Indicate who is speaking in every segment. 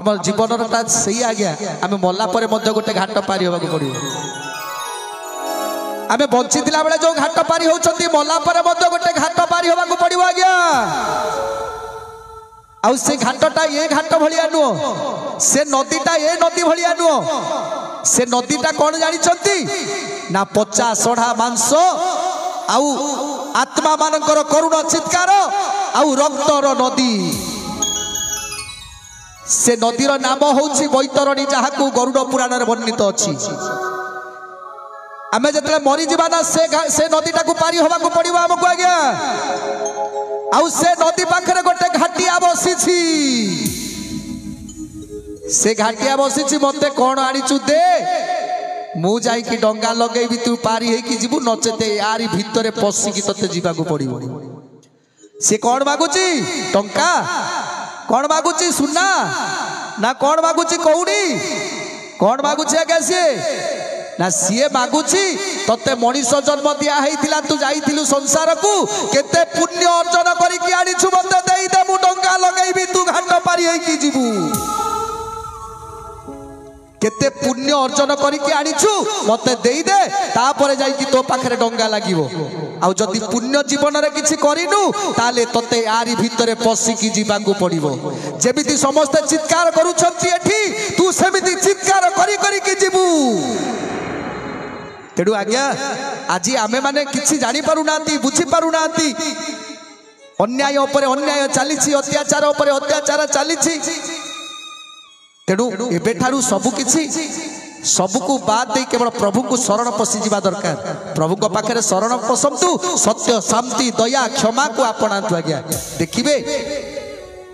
Speaker 1: आम जीवन से आज्ञा आम मला गोटे घाट पारी होगा पड़ो आम बंची बेले जो घाट पारी होती मला गोटे घाट पारी होगा पड़ो आज्ञा आउ से घाटटा ये घाट भलिया नुह से नदीटा ये नदी भलिया नुह से नदीटा कौन जानी ना पचा सढ़ा मांस आउ आत्मा मानकर करुण चित्कार आउ रक्तर नदी से नदीर नाम होउछि बैतरणी जहाकू गरुड़ पुराण रे वर्णित अछि आमे जतले मरी जीवा ना से नदीटा को पारी होबा को पड़िबो हमको आज्ञा आउ से नदी पाखरे गोटे घाटिया बसिछि से घाटिया बसिछि मते कोन आनिचु दे मु जाई कि डंगा लगेबी तू पारी हे कि जीवु नचेते यारी भितरे पसी कि तते जीवा को पड़िबो से कोन मागुची टंका कौन मागुची सुना ना कौन मागुची कौड़ी कौन मागुची आगे सी ना सी मागुची तते मनीष जन्म दिया है तू जाइलु संसार को केते पुण्य अर्जन करिकी आनिछु मते देई दे मु डंगा लगेबी तू घाट पारी है कि जीवु केते पुण्य अर्जन करिकी आनिछु मते देई दे तापरे जाई कि तो पाखरे डंगा लागिवो आउ जदि पुण्य जीवन रे किछि करिनु ताले तते यारी भितरे पसिकी जीवाकू पड़िबो जेमिति समस्त चित्कार करूछंती एठी तू सेमिति चित्कार करी करी कि जीवु तेडु आज्ञा आज आमे माने किछि जानि पारु नांती बुझी पारु नांती अन्याय उपरे अन्याय चलीछि अत्याचार उपरे अत्याचार चलीछि तेणु एबेठारु सबु किछि सबको बाद दे केवल प्रभु को शरण पशि जीवा दरकार प्रभु को पाखरे शरण पसंतु सत्य शांति दया क्षमा को आपणातु आज्ञा देखिबे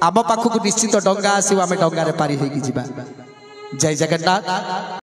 Speaker 1: आम पाखक निश्चित डंगा आसीबो आमे डंगा रे पारी हेकी जीवा जय जगन्नाथ।